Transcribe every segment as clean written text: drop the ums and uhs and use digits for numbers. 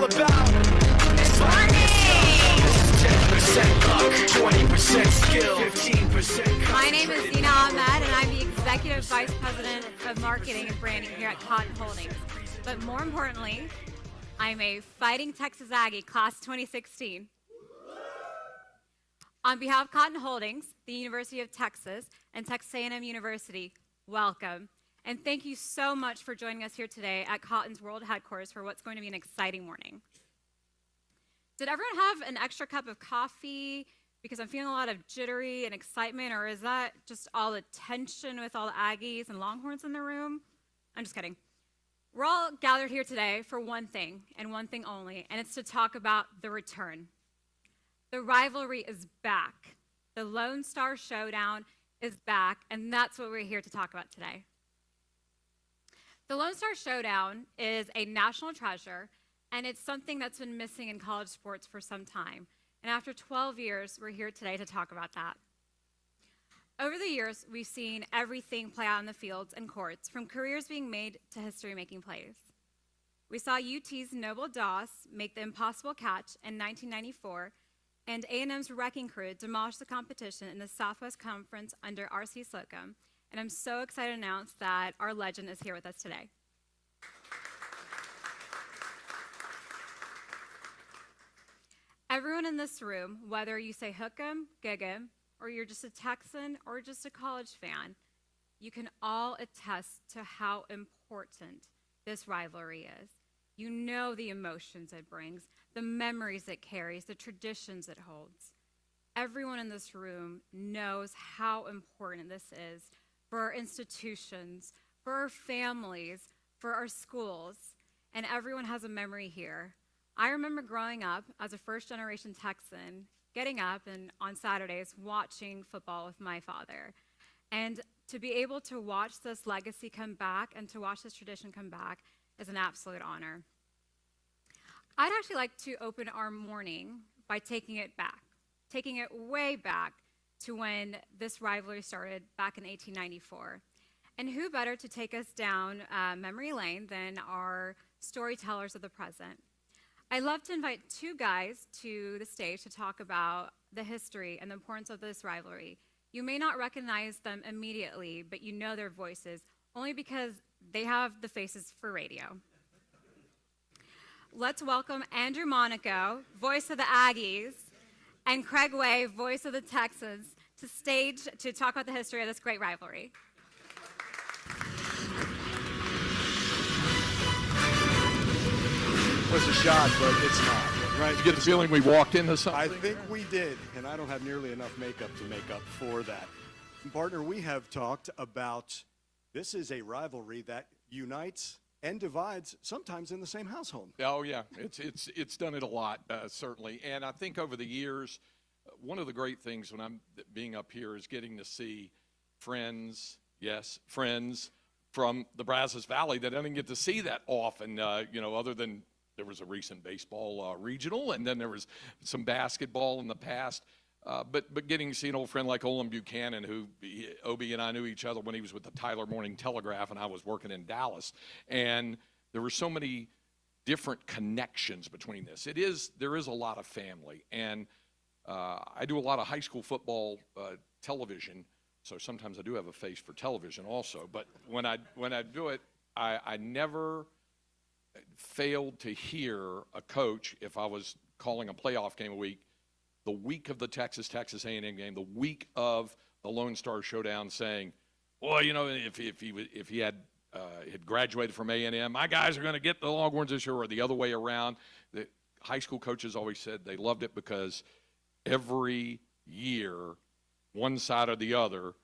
about. It's money. 10% luck, 20% skill, 15%. My name is Dina Ahmed, and I'm the Executive Vice President of Marketing and Branding here at Cotton Holdings. But more importantly, I'm a Fighting Texas Aggie, Class 2016. On behalf of Cotton Holdings, the University of Texas, and Texas A&M University, welcome. And thank you so much for joining us here today at Cotton's World Headquarters for what's going to be an exciting morning. Did everyone have an extra cup of coffee? Because I'm feeling a lot of jittery and excitement, or is that just all the tension with all the Aggies and Longhorns in the room? I'm just kidding. We're all gathered here today for one thing, and one thing only, and it's to talk about the return. The rivalry is back. The Lone Star Showdown is back, and that's what we're here to talk about today. The Lone Star Showdown is a national treasure, and it's something that's been missing in college sports for some time. And after 12 years, we're here today to talk about that. Over the years, we've seen everything play out in the fields and courts, from careers being made to history-making plays. We saw UT's Noble Doss make the impossible catch in 1994, and A&M's Wrecking Crew demolished the competition in the Southwest Conference under R.C. Slocum. And I'm so excited to announce that our legend is here with us today. Everyone in this room, whether you say hook 'em, gig 'em, or you're just a Texan or just a college fan, you can all attest to how important this rivalry is. You know the emotions it brings, the memories it carries, the traditions it holds. Everyone in this room knows how important this is for our institutions, for our families, for our schools, and everyone has a memory here. I remember growing up as a first-generation Texan, getting up and on Saturdays watching football with my father. And to be able to watch this legacy come back and to watch this tradition come back is an absolute honor. I'd actually like to open our morning by taking it way back to when this rivalry started back in 1894. And who better to take us down memory lane than our storytellers of the present? I'd love to invite two guys to the stage to talk about the history and the importance of this rivalry. You may not recognize them immediately, but you know their voices, only because they have the faces for radio. Let's welcome Andrew Monaco, voice of the Aggies, and Craig Way, voice of the Texans, to stage to talk about the history of this great rivalry. Was a shot, but it's not. Right? Did you get the feeling we walked into something? I think we did, and I don't have nearly enough makeup to make up for that. Partner, we have talked about this is a rivalry that unites and divides, sometimes in the same household. Oh yeah, it's done it a lot, certainly. And I think over the years, one of the great things when I'm being up here is getting to see friends, yes, friends from the Brazos Valley that I didn't get to see that often, other than there was a recent baseball regional, and then there was some basketball in the past. But getting to see an old friend like Olin Buchanan, who Obie and I knew each other when he was with the Tyler Morning Telegraph and I was working in Dallas. And there were so many different connections between this. There is a lot of family. And I do a lot of high school football television, so sometimes I do have a face for television also. But when I do it, I never failed to hear a coach, if I was calling a playoff game a week, the week of the Texas A&M game, the week of the Lone Star Showdown, saying, "Well, if he had graduated from A&M, my guys are going to get the Longhorns this year," or the other way around. The high school coaches always said they loved it because every year, one side or the other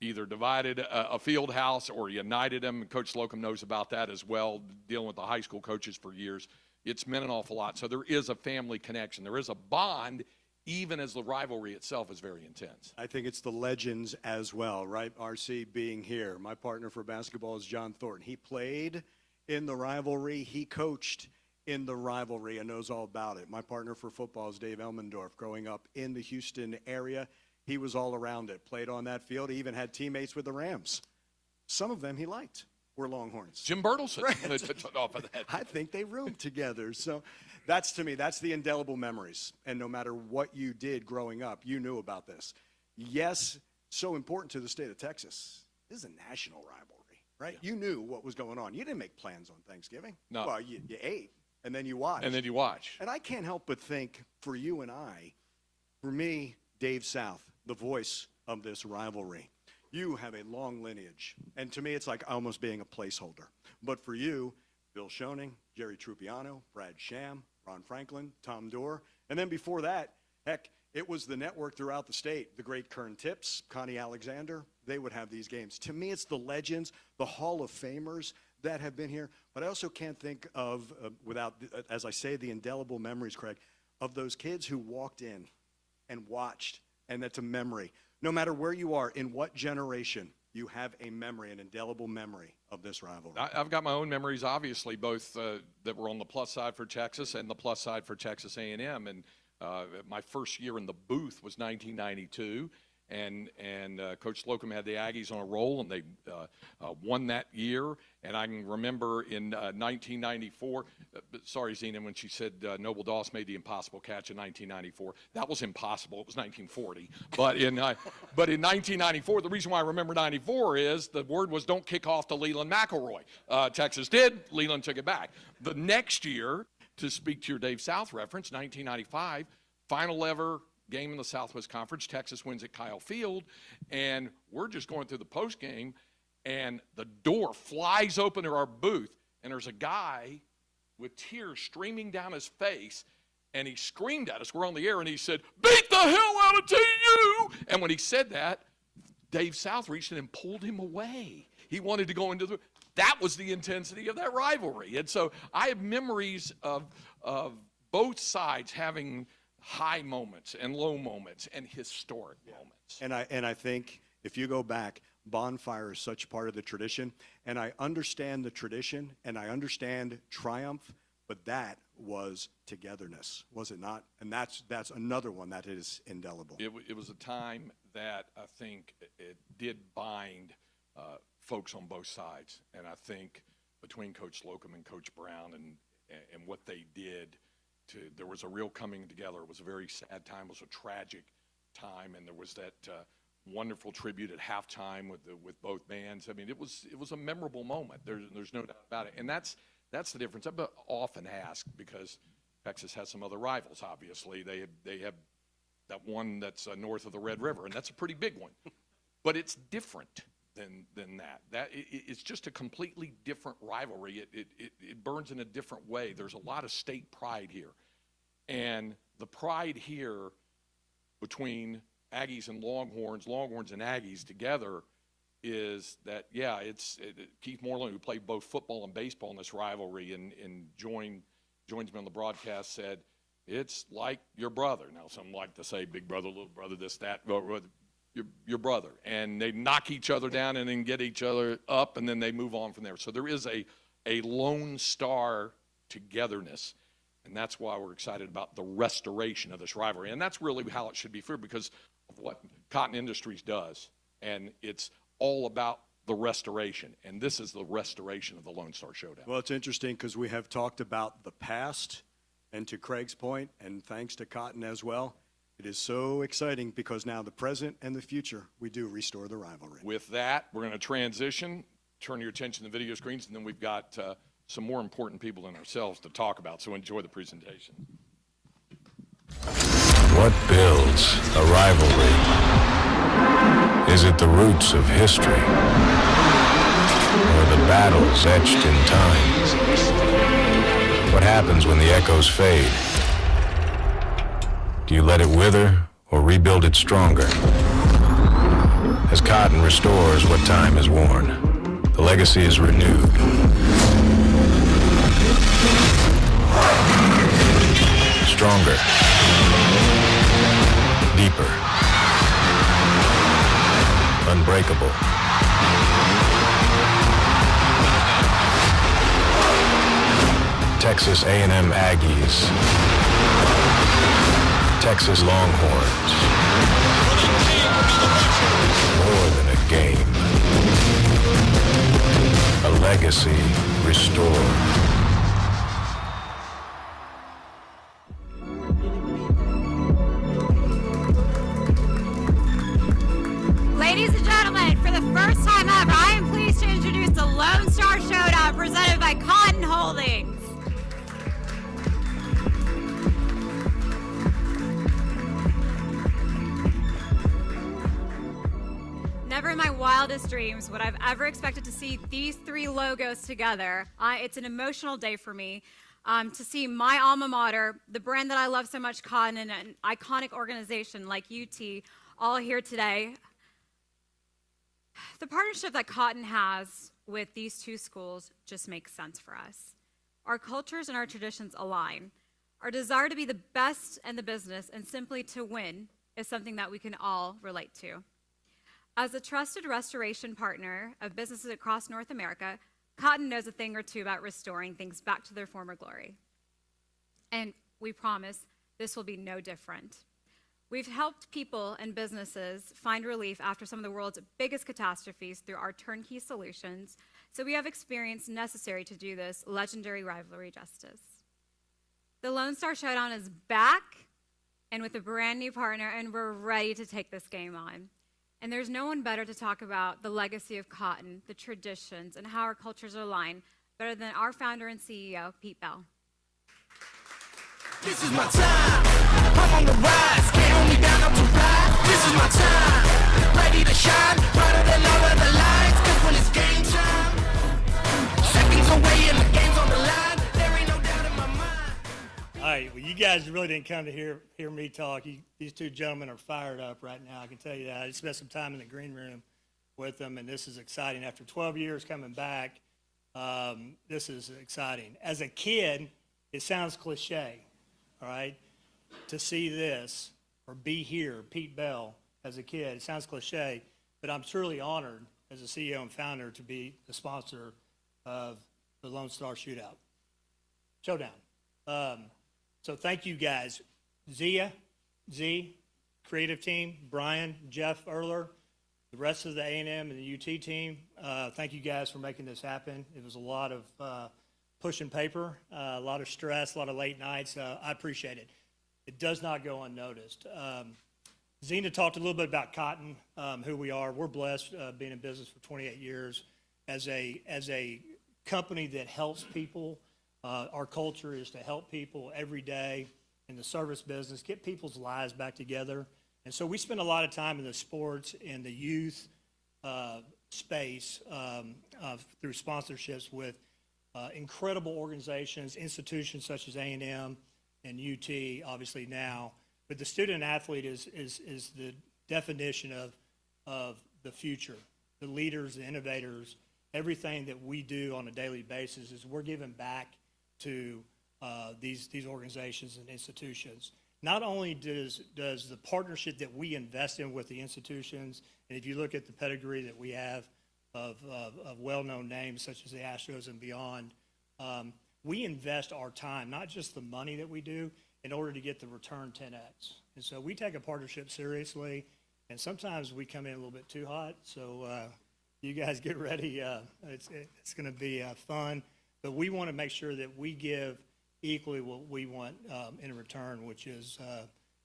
either divided a field house or united them. And Coach Slocum knows about that as well, dealing with the high school coaches for years. It's meant an awful lot. So there is a family connection. There is a bond, even as the rivalry itself is very intense. I think it's the legends as well, right? RC being here. My partner for basketball is John Thornton. He played in the rivalry. He coached in the rivalry and knows all about it. My partner for football is Dave Elmendorf. Growing up in the Houston area, he was all around it, played on that field. He even had teammates with the Rams. Some of them he liked were Longhorns. Jim Bertelsen Right. took off of that. I think they roomed together. So That's, to me, that's the indelible memories. And no matter what you did growing up, you knew about this. Yes, so important to the state of Texas. This is a national rivalry, right? Yeah. You knew what was going on. You didn't make plans on Thanksgiving. No. Well, you ate, and then you watched. And then you watch. And I can't help but think, for you and I, for me, Dave South, the voice of this rivalry, you have a long lineage. And to me, it's like almost being a placeholder. But for you, Bill Schoening, Jerry Trupiano, Brad Sham, Ron Franklin, Tom Dorr. And then before that, heck, it was the network throughout the state. The great Kern Tips, Connie Alexander, they would have these games. To me, it's the legends, the Hall of Famers that have been here. But I also can't think of, without, as I say, the indelible memories, Craig, of those kids who walked in and watched, and that's a memory. No matter where you are, in what generation, you have a memory, an indelible memory of this rivalry. I've got my own memories, obviously, both that were on the plus side for Texas and the plus side for Texas A&M. And my first year in the booth was 1992, and Coach Slocum had the Aggies on a roll, and they won that year. And I can remember in 1994, sorry, Zena, when she said Noble Doss made the impossible catch in 1994. That was impossible. It was 1940. But in 1994, the reason why I remember 94 is the word was don't kick off to Leland McElroy. Texas did. Leland took it back. The next year, to speak to your Dave South reference, 1995, final ever game in the Southwest Conference. Texas wins at Kyle Field, and we're just going through the post game, and the door flies open to our booth, and there's a guy with tears streaming down his face, and he screamed at us. We're on the air, and he said, "Beat the hell out of TU!" And when he said that, Dave South reached in and pulled him away. He wanted to go into the. That was the intensity of that rivalry, and so I have memories of both sides having high moments and low moments and historic moments. And I think if you go back, Bonfire is such part of the tradition, and I understand the tradition, and I understand triumph, but that was togetherness, was it not? And that's another one that is indelible. It was a time that I think it did bind folks on both sides, and I think between Coach Slocum and Coach Brown and what they did, there was a real coming together. It was a very sad time. It was a tragic time, and there was that wonderful tribute at halftime with both bands. I mean, it was a memorable moment. There's no doubt about it, and that's the difference. I'm often asked, because Texas has some other rivals. Obviously, they have that one that's north of the Red River, and that's a pretty big one. But it's different than that. It's just a completely different rivalry. It burns in a different way. There's a lot of state pride here. And the pride here between Aggies and Longhorns and Aggies together is that, yeah, Keith Moreland, who played both football and baseball in this rivalry and joins me on the broadcast, said, it's like your brother. Now, some like to say big brother, little brother, this, that, your brother, and they knock each other down and then get each other up, and then they move on from there. So there is a Lone Star togetherness, and that's why we're excited about the restoration of this rivalry. And that's really how it should be fair, because of what Cotton Industries does, and it's all about the restoration, and this is the restoration of the Lone Star Showdown. Well, it's interesting because we have talked about the past, and to Craig's point, and thanks to Cotton as well, it is so exciting because now the present and the future, we do restore the rivalry. With that, we're going to transition, turn your attention to the video screens, and then we've got some more important people than ourselves to talk about, so enjoy the presentation. What builds a rivalry? Is it the roots of history? Or the battles etched in time? What happens when the echoes fade? Do you let it wither or rebuild it stronger? As Cotton restores what time has worn, the legacy is renewed. Stronger. Deeper. Unbreakable. Texas A&M Aggies. Texas Longhorns. More than a game. A legacy restored. Ladies and gentlemen, for the first time ever, I am pleased to introduce the Lone Star Showdown presented by Cotton Holdings. Never in my wildest dreams would I've ever expected to see these three logos together. It's an emotional day for me to see my alma mater, the brand that I love so much, Cotton, and an iconic organization like UT, all here today. The partnership that Cotton has with these two schools just makes sense for us. Our cultures and our traditions align. Our desire to be the best in the business and simply to win is something that we can all relate to. As a trusted restoration partner of businesses across North America, Cotton knows a thing or two about restoring things back to their former glory. And we promise this will be no different. We've helped people and businesses find relief after some of the world's biggest catastrophes through our turnkey solutions, so we have experience necessary to do this legendary rivalry justice. The Lone Star Showdown is back and with a brand new partner, and we're ready to take this game on. And there's no one better to talk about the legacy of Cotton, the traditions, and how our cultures align better than our founder and CEO, Pete Bell. This is my time. I'm on the rise. Can't hold me down, I'm too fly. This is my time. Ready to shine. Brighter than all of the lights. Cause when it's game time, seconds away and the game's on the line. There ain't no doubt in my mind. All right, well, you guys really didn't come to hear me talk. These two gentlemen are fired up right now, I can tell you that. I just spent some time in the green room with them, and this is exciting. After 12 years coming back, this is exciting. As a kid, it sounds cliche, all right, to see this or be here, Pete Bell, as a kid. It sounds cliche, but I'm truly honored as a CEO and founder to be the sponsor of the Lone Star Showdown. So thank you guys. Z, creative team, Brian, Jeff Erler, the rest of the A&M and the UT team. Thank you guys for making this happen. It was a lot of pushing paper, a lot of stress, a lot of late nights. I appreciate it. It does not go unnoticed. Zena talked a little bit about Cotton, who we are. We're blessed being in business for 28 years as a company that helps people. Our culture is to help people every day in the service business, get people's lives back together. And so we spend a lot of time in the sports and the youth space through sponsorships with incredible organizations, institutions such as A&M and UT, obviously now. But the student athlete is the definition of the future, the leaders, the innovators. Everything that we do on a daily basis is we're giving back to these organizations and institutions. Not only does the partnership that we invest in with the institutions, and if you look at the pedigree that we have of well-known names such as the Astros and beyond, we invest our time, not just the money that we do, in order to get the return 10x. And so we take a partnership seriously, and sometimes we come in a little bit too hot, so you guys get ready. It's going to be fun. But we want to make sure that we give equally what we want in return, which is,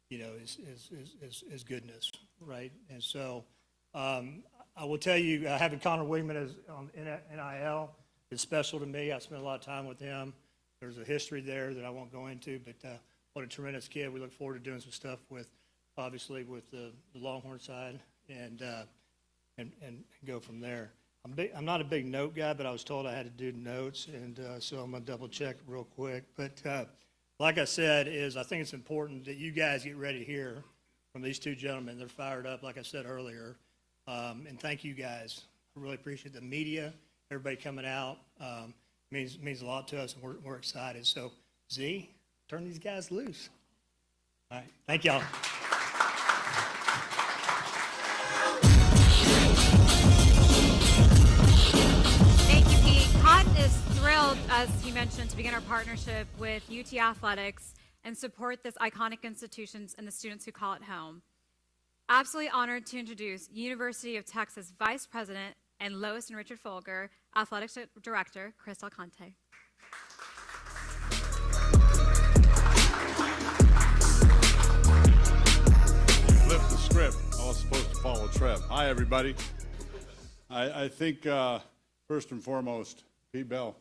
is goodness, right? And so I will tell you, having Connor Wigman as on NIL is special to me. I spent a lot of time with him. There's a history there that I won't go into, but what a tremendous kid. We look forward to doing some stuff with, obviously, with the Longhorn side and go from there. I'm not a big note guy, but I was told I had to do notes, and so I'm going to double check real quick. But like I said, I think it's important that you guys get ready to hear from these two gentlemen. They're fired up, like I said earlier. And thank you guys. I really appreciate the media, everybody coming out. Means a lot to us, and we're excited. So, Z, turn these guys loose. All right. Thank y'all. Is thrilled, as he mentioned, to begin our partnership with UT Athletics and support this iconic institutions and the students who call it home. Absolutely honored to introduce University of Texas Vice President and Lois and Richard Folger, Athletics Director, Chris Alconte. Flip the script. All supposed to follow Trev. Hi, everybody. I think first and foremost, Pete Bell,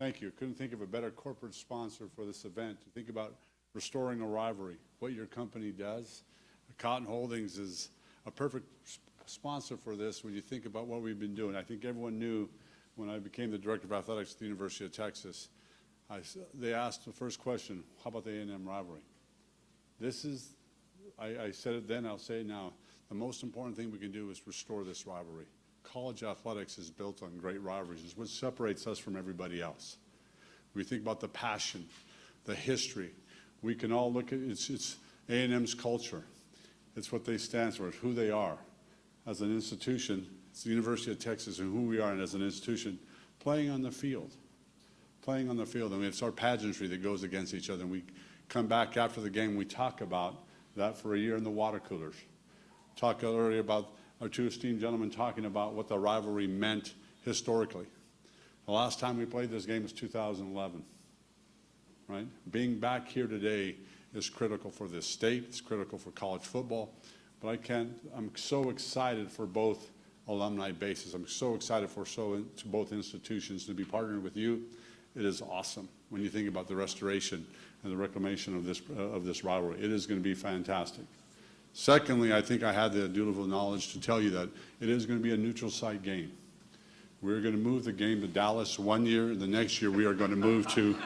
thank you. Couldn't think of a better corporate sponsor for this event. To think about restoring a rivalry, what your company does. Cotton Holdings is a perfect sponsor for this when you think about what we've been doing. I think everyone knew when I became the director of athletics at the University of Texas, they asked the first question, how about the A&M rivalry? This is, I said it then, I'll say it now, the most important thing we can do is restore this rivalry. College athletics is built on great rivalries. It's what separates us from everybody else. We think about the passion, the history. We can all look at it's A&M's culture. It's what they stand for, it's who they are. As an institution, it's the University of Texas and who we are, and as an institution, playing on the field. Playing on the field. I mean, it's our pageantry that goes against each other. And we come back after the game, we talk about that for a year in the water coolers. Talk earlier about our two esteemed gentlemen talking about what the rivalry meant historically. The last time we played this game was 2011, right? Being back here today is critical for this state, it's critical for college football, but I'm so excited for both alumni bases. I'm so excited for both institutions to be partnered with you. It is awesome when you think about the restoration and the reclamation of this rivalry. It is going to be fantastic. Secondly, I think I had the dutiful knowledge to tell you that it is going to be a neutral site game. We're going to move the game to Dallas one year, and the next year we are going to move to,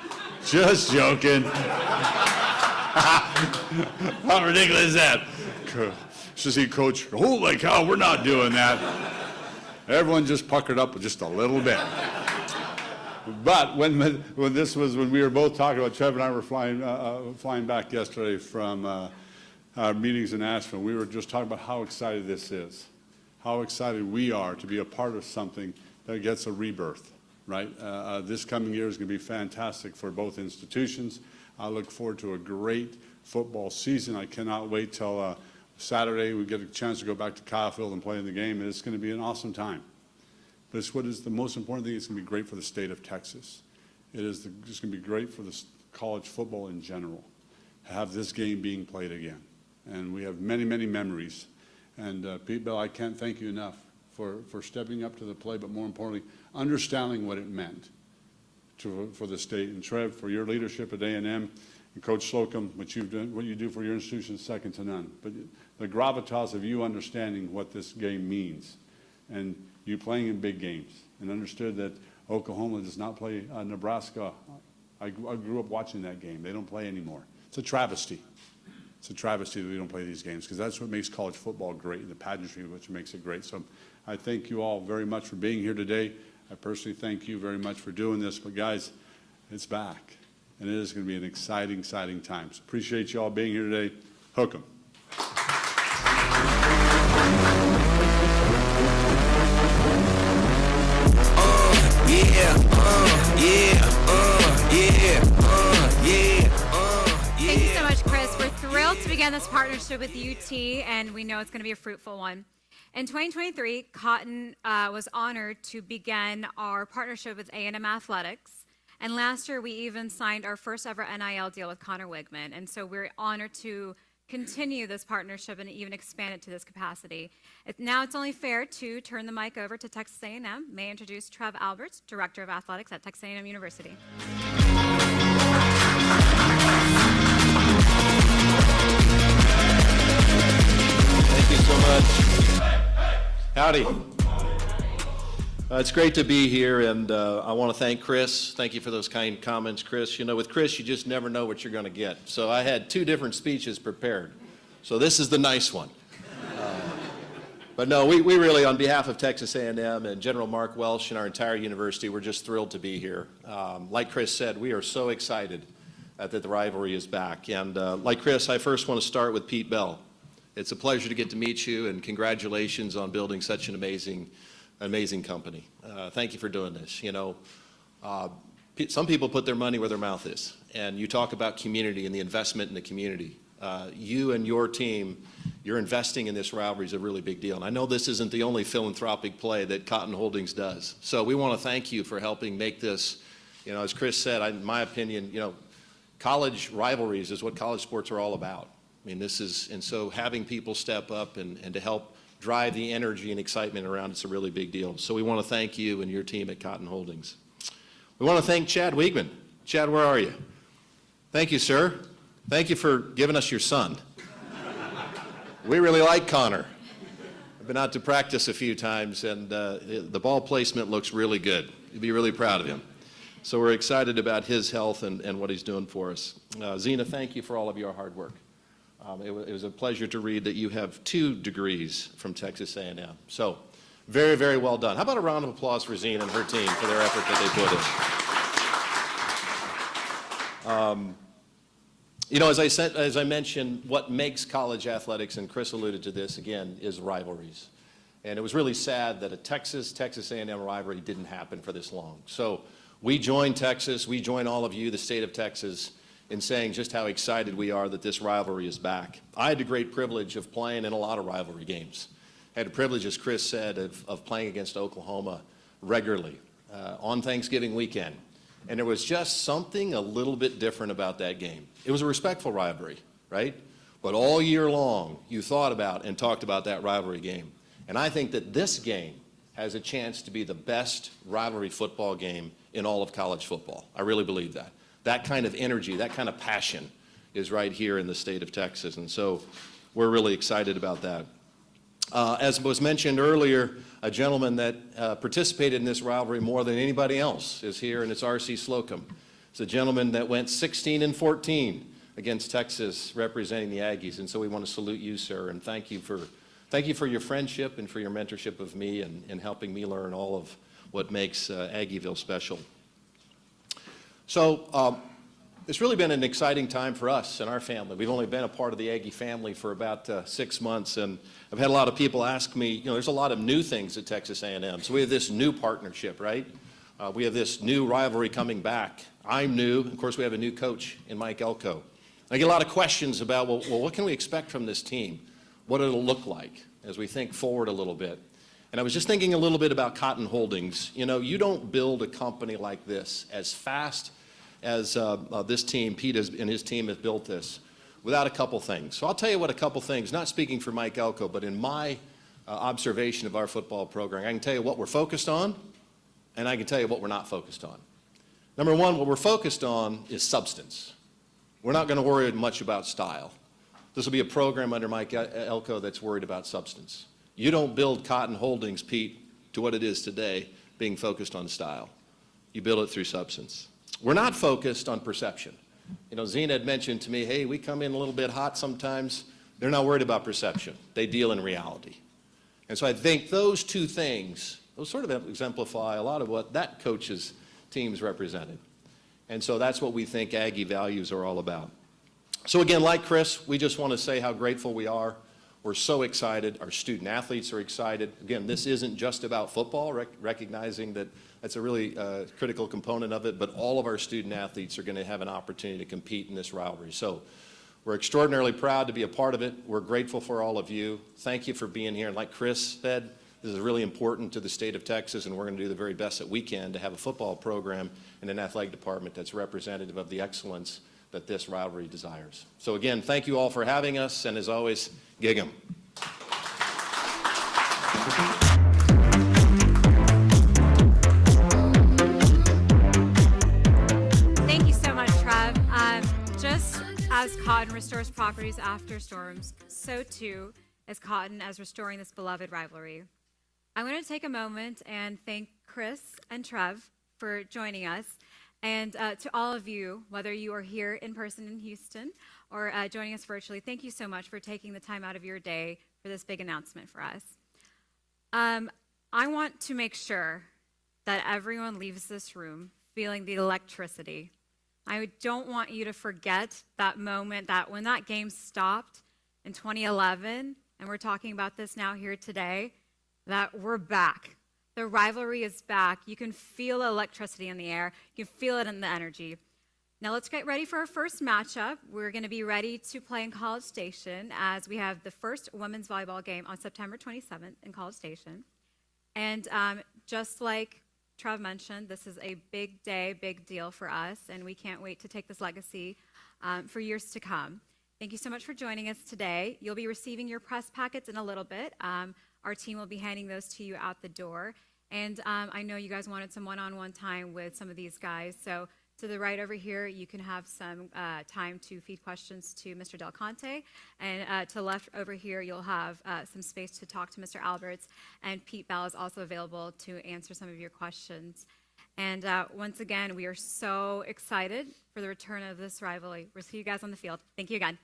just joking. How ridiculous is that? To see Coach, holy cow, we're not doing that. Everyone just puckered up just a little bit. But when we were both talking about, Trev and I were flying back yesterday from our meetings in Asheville, we were just talking about how excited this is, how excited we are to be a part of something that gets a rebirth, right? This coming year is going to be fantastic for both institutions. I look forward to a great football season. I cannot wait till Saturday we get a chance to go back to Kyle Field and play in the game, and it's going to be an awesome time. But it's what is the most important thing. It's going to be great for the state of Texas. It's going to be great for the college football in general to have this game being played again. And we have many, many memories. And Pete Bell, I can't thank you enough for stepping up to the plate, but more importantly, understanding what it meant for the state. And Trev, for your leadership at A&M, and Coach Slocum, what you do for your institution is second to none. But the gravitas of you understanding what this game means, and you playing in big games, and understood that Oklahoma does not play Nebraska. I grew up watching that game. They don't play anymore. It's a travesty. It's a travesty that we don't play these games, because that's what makes college football great, and the pageantry which makes it great. So I thank you all very much for being here today. I personally thank you very much for doing this. But guys, it's back, and it is going to be an exciting, exciting time. So appreciate you all being here today. Hook 'em. Thank you so much, Chris. We're thrilled to begin this partnership with UT, and we know it's going to be a fruitful one. In 2023, Cotton was honored to begin our partnership with A&M Athletics. And last year, we even signed our first ever NIL deal with Connor Wigman. And so we're honored to continue this partnership and even expand it to this capacity. Now it's only fair to turn the mic over to Texas A&M. May I introduce Trev Alberts, Director of Athletics at Texas A&M University. Thank you so much. Howdy. It's great to be here, and I want to thank Chris. Thank you for those kind comments, Chris. You know, with Chris, you just never know what you're going to get. So I had two different speeches prepared. So this is the nice one. But no, we really, on behalf of Texas A&M and General Mark Welsh and our entire university, we're just thrilled to be here. Like Chris said, we are so excited that the rivalry is back. And like Chris, I first want to start with Pete Bell. It's a pleasure to get to meet you, and congratulations on building such an amazing company. Thank you for doing this. You know, some people put their money where their mouth is, and you talk about community and the investment in the community. You and your team, you're investing in this rivalry is a really big deal. And I know this isn't the only philanthropic play that Cotton Holdings does. So we want to thank you for helping make this, you know, as Chris said, in my opinion, you know, college rivalries is what college sports are all about. I mean, and so having people step up and to help drive the energy and excitement around it's a really big deal. So we want to thank you and your team at Cotton Holdings. We want to thank Chad Wiegman. Chad, where are you? Thank you, sir. Thank you for giving us your son. We really like Connor. I've been out to practice a few times, and the ball placement looks really good. You'd be really proud of him. So we're excited about his health and what he's doing for us. Zena, thank you for all of your hard work. It was a pleasure to read that you have 2 degrees from Texas A&M. So very, very well done. How about a round of applause for Zena and her team for their effort that they put in? You know, as I mentioned, what makes college athletics, and Chris alluded to this again, is rivalries. And it was really sad that a Texas A&M rivalry didn't happen for this long. So we join Texas, we join all of you, the state of Texas, in saying just how excited we are that this rivalry is back. I had the great privilege of playing in a lot of rivalry games. I had the privilege, as Chris said, of playing against Oklahoma regularly on Thanksgiving weekend. And there was just something a little bit different about that game. It was a respectful rivalry, right? But all year long, you thought about and talked about that rivalry game. And I think that this game has a chance to be the best rivalry football game in all of college football. I really believe that. That kind of energy, that kind of passion is right here in the state of Texas. And so we're really excited about that. As was mentioned earlier, a gentleman that participated in this rivalry more than anybody else is here, and it's R.C. Slocum. It's a gentleman that went 16-14 against Texas representing the Aggies. And so we want to salute you, sir, and thank you for your friendship and for your mentorship of me and helping me learn all of what makes Aggieville special. So it's really been an exciting time for us and our family. We've only been a part of the Aggie family for about 6 months, and I've had a lot of people ask me, you know, there's a lot of new things at Texas A&M. So we have this new partnership, right? We have this new rivalry coming back. I'm new. Of course, we have a new coach in Mike Elko. I get a lot of questions about, well, what can we expect from this team? What it'll look like as we think forward a little bit. And I was just thinking a little bit about Cotton Holdings. You know, you don't build a company like this as fast as this team, Pete and his team have built this, without a couple things. So I'll tell you what a couple things, not speaking for Mike Elko, but in my observation of our football program, I can tell you what we're focused on, and I can tell you what we're not focused on. Number one, what we're focused on is substance. We're not going to worry much about style. This will be a program under Mike Elko that's worried about substance. You don't build Cotton Holdings, Pete, to what it is today, being focused on style. You build it through substance. We're not focused on perception. You know, Zena had mentioned to me, hey, we come in a little bit hot sometimes. They're not worried about perception. They deal in reality. And so I think those 2 things, those sort of exemplify a lot of what that coach's team's represented. And so that's what we think Aggie values are all about. So again, like Chris, we just want to say how grateful we are. We're so excited. Our student athletes are excited. Again, this isn't just about football, recognizing that that's a really critical component of it, but all of our student athletes are going to have an opportunity to compete in this rivalry. So we're extraordinarily proud to be a part of it. We're grateful for all of you. Thank you for being here. And like Chris said, this is really important to the state of Texas, and we're going to do the very best that we can to have a football program and an athletic department that's representative of the excellence that this rivalry desires. So again, thank you all for having us, and as always, gig 'em. Thank you so much, Trev. Just as Cotton restores properties after storms, so too is Cotton as restoring this beloved rivalry. I'm going to take a moment and thank Chris and Trev for joining us. And to all of you, whether you are here in person in Houston or joining us virtually, thank you so much for taking the time out of your day for this big announcement for us. I want to make sure that everyone leaves this room feeling the electricity. I don't want you to forget that moment that when that game stopped in 2011, and we're talking about this now here today, that we're back. The rivalry is back. You can feel the electricity in the air. You can feel it in the energy. Now let's get ready for our first matchup. We're going to be ready to play in College Station as we have the first women's volleyball game on September 27th in College Station. And just like Trev mentioned, this is a big day, big deal for us, and we can't wait to take this legacy for years to come. Thank you so much for joining us today. You'll be receiving your press packets in a little bit. Our team will be handing those to you out the door. And I know you guys wanted some one-on-one time with some of these guys. So to the right over here, you can have some time to feed questions to Mr. Del Conte. And to the left over here, you'll have some space to talk to Mr. Alberts. And Pete Bell is also available to answer some of your questions. And once again, we are so excited for the return of this rivalry. We'll see you guys on the field. Thank you again.